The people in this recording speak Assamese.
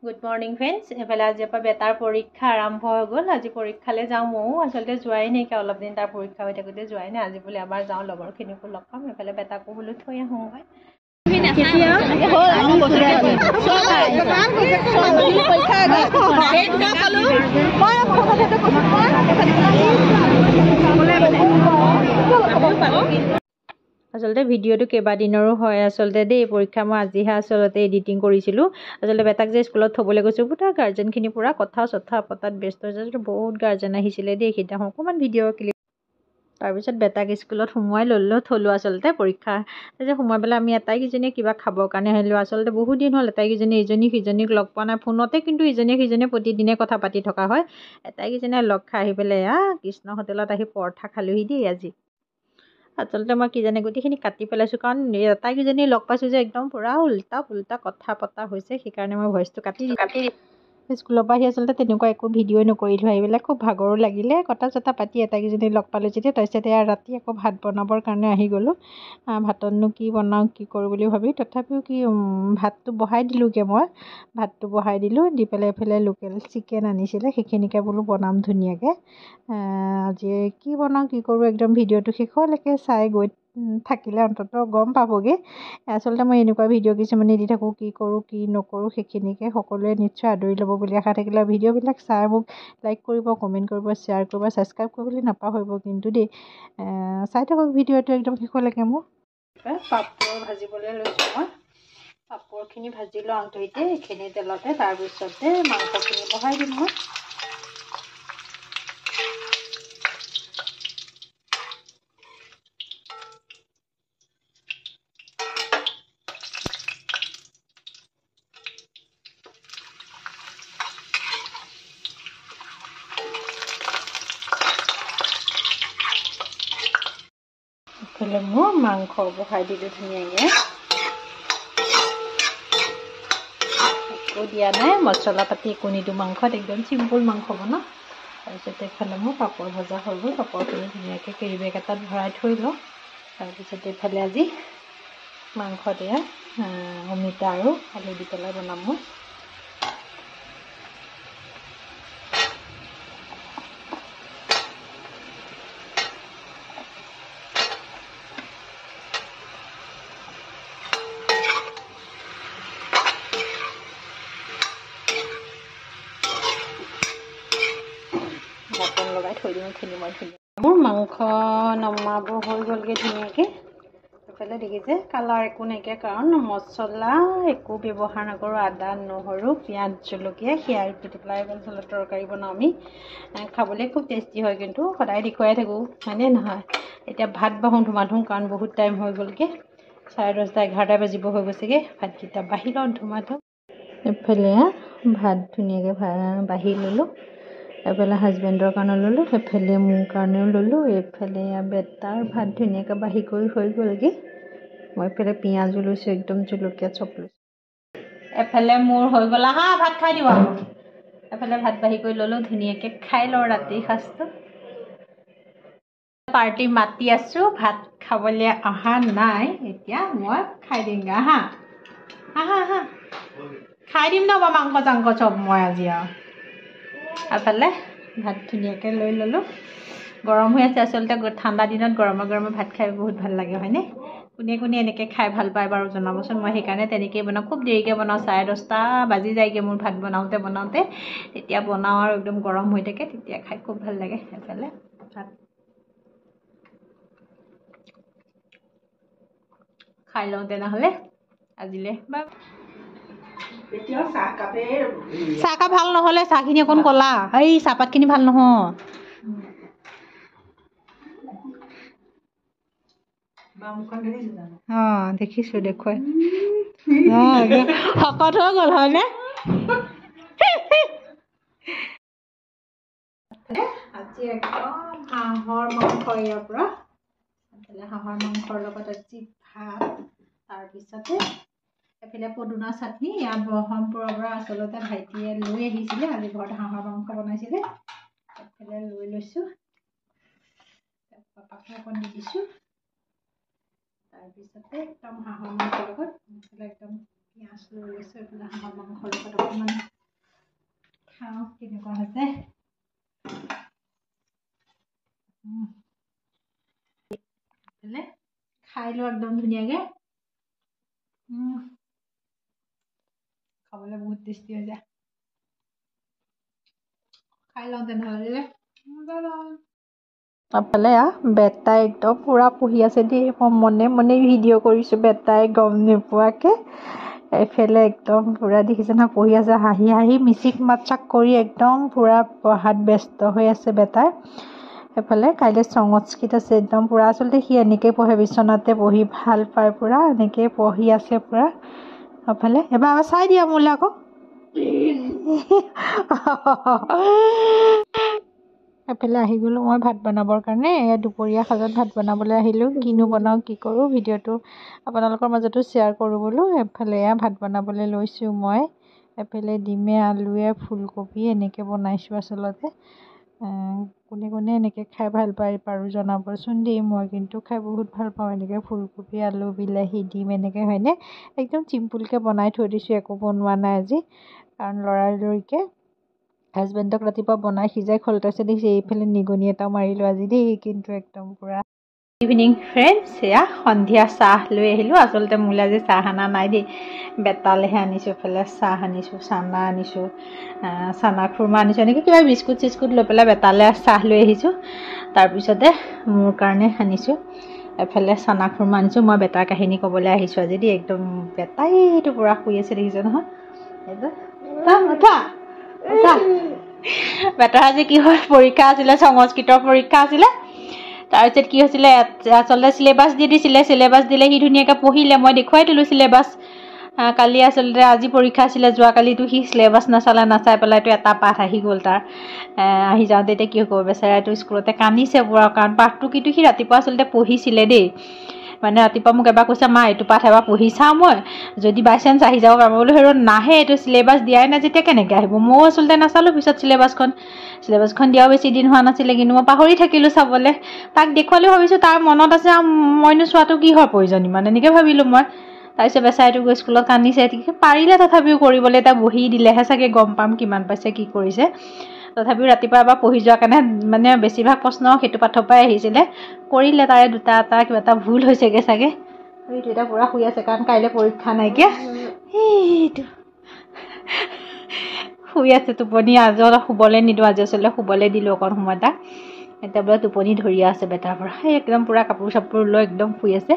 Good morning friends. এফালে আজিৰ পৰা বেটাৰ পৰীক্ষা আৰম্ভ হৈ গ'ল। আজি পৰীক্ষালৈ যাওঁ। ময়ো আচলতে যোৱাই নাই, অলপ দিন তাৰ পৰীক্ষা হৈ থাকোঁতে যোৱাই নাই। আজি বোলে এবাৰ যাওঁ, লগৰখিনিকো লগ পাম। এফালে বেটাকো বোলো থৈ আহোঁগৈ। আচলতে ভিডিঅ'টো কেইবাদিনৰো হয় আচলতে দেই। পৰীক্ষা মই আজিহে আচলতে এডিটিং কৰিছিলোঁ। আচলতে বেটাক যে স্কুলত থ'বলৈ গৈছোঁ, পুৰা গাৰ্জেনখিনি পূৰা কথা পতাত ব্যস্ত হৈছে। বহুত গাৰ্জেন আহিছিলে দেই। সেইদিনাখন অকণমান ভিডিঅ' ক্লিপ তাৰপিছত বেটাক স্কুলত সোমোৱাই থ'লোঁ আচলতে পৰীক্ষা যে সোমাই পেলাই আমি এটাইকেইজনীয়ে কিবা খাবৰ কাৰণে আহিলোঁ। আচলতে বহুত দিন হ'ল এটাইকেইজনীয়ে ইজনী সিজনীক লগ পোৱা নাই। ফোনতে কিন্তু ইজনীয়ে সিজনীয়ে প্ৰতিদিনে কথা পাতি থকা হয়। এটাইকেইজনীয়ে লগ খাই আহি পেলাই কৃষ্ণ হোটেলত আহি পৰঠা খালোঁহি দেই আজি। আচলতে মই কি জানে গোটেইখিনি কাটি পেলাইছোঁ, কাৰণ এটাইকেইজনী লগ পাইছোঁ যে একদম পূৰা উল্টা পুল্টা কথা পতা হৈছে। সেইকাৰণে মই ভইচটো কাটি স্কুলৰ পৰা আহি আচলতে তেনেকুৱা একো ভিডিঅ'ই নকৰিলোঁ। এইবিলাক খুব ভাগৰো লাগিলে কথা চথা পাতি এটাইকেইজনী লগ পালোঁ যেতিয়া। তাৰপিছতে ৰাতি আকৌ ভাত বনাবৰ কাৰণে আহি গ'লোঁ। ভাততনো কি বনাওঁ কি কৰোঁ বুলি ভাবি তথাপিও ভাতটো বহাই দিলোঁগৈ। মই ভাতটো বহাই দিলোঁ, দি পেলাই এইফালে লোকেল চিকেন আনিছিলে, সেইখিনিকে বোলো বনাম ধুনীয়াকৈ। আজি কি বনাওঁ কি কৰোঁ একদম ভিডিঅ'টো শেষলৈকে চাই গৈ থাকিলে অন্ততঃ গম পাবগৈ। আচলতে মই এনেকুৱা ভিডিঅ' কিছুমানে দি থাকোঁ, কি কৰোঁ কি নকৰোঁ সেইখিনিকে সকলোৱে নিশ্চয় আদৰি ল'ব বুলি আশা থাকিলে। ভিডিঅ'বিলাক চাই মোক লাইক কৰিব, কমেণ্ট কৰিব, শ্বেয়াৰ কৰিব, ছাবস্ক্ৰাইব কৰিবলৈ নাপাহৰিব কিন্তু দেই। চাই থাকক ভিডিঅ'টো একদম শেষলৈকে। মোৰ পাপৰ ভাজিবলৈ লৈছোঁ। মই পাপৰখিনি ভাজি লওঁ আন্তৰিতে এইখিনি তেলতে, তাৰপিছতে মাংসখিনি বহাই দিম মই। এইফালে মোৰ মাংস বহাই দিলোঁ ধুনীয়াকৈ। একো দিয়া নাই, মছলা পাতি একো নিদিওঁ মাংসত, একদম চিম্পুল মাংস বনাওঁ। তাৰপিছতে এইফালে মোৰ পাপৰ ভজা হৈ গ'ল। পাপৰখিনি ধুনীয়াকৈ কেৰি বেগ এটাত ভৰাই থৈ লওঁ। তাৰপিছতে এইফালে আজি মাংসত অমিতা আৰু আলু দি পেলাই বনাম মই। বাটন লগাই থৈ দিওঁ এইখিনি মই ধুনীয়া। মোৰ মাংস নমাব হৈ গ'লগৈ ধুনীয়াকৈ। এইফালে দেখিছে কালাৰ একো নাইকিয়া, কাৰণ মছলা একো ব্যৱহাৰ নকৰোঁ। আদা নহৰু পিঁয়াজ জলকীয়া সেয়া দি পেলাই তৰকাৰী বনাওঁ আমি। খাবলৈ খুব টেষ্টি হয়, কিন্তু সদায় দেখুৱাই থাকোঁ হয়নে নহয়। এতিয়া ভাত বাঢ়োঁ ধুমাধুম, কাৰণ বহুত টাইম হৈ গ'লগৈ। 10:30 11টা বাজিব হৈ গৈছেগৈ। ভাতকেইটা বাঢ়ি লওঁ ধুমাধুম। এইফালে ভাত ধুনীয়াকৈ বাঢ়ি ল'লোঁ। এইফালে হাজবেণ্ডৰ কাৰণে ল'লোঁ, সেইফালে মোৰ কাৰণেও ল'লোঁ। এইফালে বেটাৰ ভাত ধুনীয়াকৈ বাঢ়ি কৰি হৈ গ'লগৈ। মই এইফালে পিঁয়াজো লৈছোঁ, একদম জলকীয়া চব লৈছোঁ। এফালে মোৰ হৈ গ'ল। ভাত খাই দিওঁ আৰু। এফালে ভাত বাঢ়ি কৰি ল'লোঁ, ধুনীয়াকৈ খাই লওঁ ৰাতিৰ সাঁজটো। পাৰ্টি মাতি আছোঁ, ভাত খাবলৈ অহা নাই। এতিয়া মই খাই দিমগৈ। আহা খাই দিম ন বাৰু মাংস চাংস চব মই আজি আৰু। এফালে ভাত ধুনীয়াকৈ লৈ ল'লোঁ। গৰম হৈ আছে। আচলতে ঠাণ্ডা দিনত গৰমে গৰমে ভাত খাই বহুত ভাল লাগে হয়নে। কোনে কোনে এনেকৈ খাই ভাল পায় বাৰু জনাবচোন। মই সেইকাৰণে তেনেকৈয়ে বনাওঁ, খুব দেৰিকৈ বনাওঁ। 10:30 বাজি যায়গৈ মোৰ ভাত বনাওঁতে। তেতিয়া বনাওঁ আৰু একদম গৰম হৈ থাকে, তেতিয়া খাই খুব ভাল লাগে। সেইফালে ভাত খাই লওঁ তেনেহ'লে আজিলৈ। চাহকাপ ভাল নহ'লে, চাহখিনি অকণ ক'লা, এই চাহপাতখিনি ভাল নহয়। দেখিছোঁ দেখুৱাই শকত হৈ গ'ল হয়নে। আজি একদম হাঁহৰ মাংস ইয়াৰ পৰা। হাঁহৰ মাংসৰ লগত আজি ভাত, তাৰপিছতে এইফালে পদুনা চাটনি। ইয়াত ব্ৰহ্মপুৰৰ পৰা আচলতে ভাইটিয়ে লৈ আহিছিলে, আজি ঘৰত হাঁহৰ মাংস বনাইছিলে। এইফালে লৈ লৈছোঁ, পাপাকে অকণ দি দিছোঁ। তাৰপিছতে একদম হাঁহৰ মাংসৰ লগত একদম পিঁয়াজ লৈ লৈছোঁ। এইফালে হাঁহৰ মাংসৰ লগত অকণমান কেনেকুৱা হৈছে খাই লো একদম ধুনীয়াকে খাবলৈ বহুত টেষ্টি হৈ যায় খাই লওঁ তেনেহ'লে এফালে বেটা একদম পুৰা পঢ়ি আছে দেই মই মনে মনে ভিডিঅ' কৰিছোঁ বেটাই গম নোপোৱাকৈ এইফালে একদম পুৰা দেখিছে নহয় পঢ়ি আছে হাঁহি হাঁহি মিচিক মাচাক কৰি একদম পুৰা পঢ়াত ব্যস্ত হৈ আছে বেটাই এইফালে কাইলৈ সংস্কৃত আছে একদম পুৰা আচলতে সি এনেকৈ পঢ়ে বিচনাতে পঢ়ি ভাল পায় পুৰা এনেকৈ পঢ়ি আছে পুৰা এইফালে এবাৰ চাই দিয়া মোলৈ আকৌ এফালে আহি গ'লোঁ মই ভাত বনাবৰ কাৰণে এয়া দুপৰীয়া সাজত ভাত বনাবলৈ আহিলোঁ কিনো বনাওঁ কি কৰোঁ ভিডিঅ'টো আপোনালোকৰ মাজতো শ্বেয়াৰ কৰোঁ বোলো এফালে এয়া ভাত বনাবলৈ লৈছোঁ মই এফালে ডিমে আলুৱে ফুলকবি এনেকৈ বনাইছোঁ আচলতে কোনে কোনে এনেকৈ খাই ভাল পাৰোঁ জনাবচোন দেই মই কিন্তু খাই বহুত ভাল পাওঁ এনেকৈ ফুলকবি আলু বিলাহী ডিম এনেকৈ হয়নে একদম চিম্পুলকৈ বনাই থৈ দিছোঁ একো বনোৱা নাই আজি কাৰণ লৰালৰিকৈ হাজবেণ্ডক ৰাতিপুৱা বনাই সিজাই খলতাইছে দেখিছে এইফালে নিগনি এটা মাৰিলোঁ আজি দেই কিন্তু একদম পুৰা ইভিনিং ফ্ৰেণ্ডছ এয়া সন্ধিয়া চাহ লৈ আহিলোঁ আচলতে মোলৈ আজি চাহ অনা নাই দেই বেটালেহে আনিছোঁ এইফালে চাহ আনিছোঁ চানা আনিছোঁ চানা খুৰমা আনিছোঁ এনেকৈ কিবা বিস্কুট চিস্কুট লৈ পেলাই বেটালৈ চাহ লৈ আহিছোঁ তাৰপিছতে মোৰ কাৰণে আনিছোঁ এফালে চানা খুৰমা আনিছোঁ মই বেটাৰ কাহিনী ক'বলৈ আহিছোঁ আজি দেই একদম বেটাইটো পুৰা শুই আছে দেখিছে নহয় বেটাৰ আজি কি হ'ল পৰীক্ষা আছিলে সংস্কৃতৰ পৰীক্ষা আছিলে তাৰপিছত কি হৈছিলে আচলতে চিলেবাছ দি দিছিলে চিলেবাছ দিলে সি ধুনীয়াকৈ পঢ়িলে মই দেখুৱাই দিলোঁ চিলেবাছ কালি আচলতে আজি পৰীক্ষা আছিলে যোৱাকালিতো সি চিলেবাছ নাচাই পেলাইতো এটা পাঠ আহি গ'ল তাৰ আহি যাওঁতে এতিয়া কি হ'ব বেচেৰাটো স্কুলতে কান্দিছে পুৰা কাৰণ পাঠটো কিন্তু সি ৰাতিপুৱা আচলতে পঢ়িছিলে দেই মানে ৰাতিপুৱা মোক এবাৰ কৈছে মা এইটো পাঠ এবাৰ পঢ়ি চাওঁ মই যদি বাই চান্স আহি যাব পাৰোঁ বোলো হেৰ নাহে এইটো চিলেবাছ দিয়াই নাই যেতিয়া কেনেকৈ আহিব ময়ো আচলতে নাচালোঁ পিছত চিলেবাছখন দিয়াও বেছি দিন হোৱা নাছিলে কিন্তু মই পাহৰি থাকিলোঁ চাবলৈ তাক দেখুৱালেও ভাবিছোঁ তাৰ মনত আছে মইনো চোৱাটো কিহৰ প্ৰয়োজন ইমান এনেকৈ ভাবিলোঁ মই তাৰপিছত বেচাৰীটো গৈ স্কুলত কান্দিছে পাৰিলে তথাপিও কৰিবলৈ এটা বহি দিলেহে চাগে গম পাম কিমান পাইছে কি কৰিছে তথাপিও ৰাতিপুৱা এবাৰ পঢ়ি যোৱাৰ কাৰণে মানে বেছিভাগ প্ৰশ্ন সেইটো পাঠৰ পৰাই আহিছিলে কৰিলে তাৰে দুটা এটা কিবা এটা ভুল হৈছেগৈ চাগে এইটো এটা পুৰা শুই আছে কাৰণ কাইলৈ পৰীক্ষা নাইকিয়া এইটো শুই আছে টোপনি আজি অলপ শুবলৈ নিদিওঁ আজি আচলতে শুবলৈ দিলোঁ অকণ সময় তাক এতিয়া বোলে টোপনি ধৰি আছে বেটাৰ পৰা একদম পুৰা কাপোৰ চাপোৰ লৈ একদম শুই আছে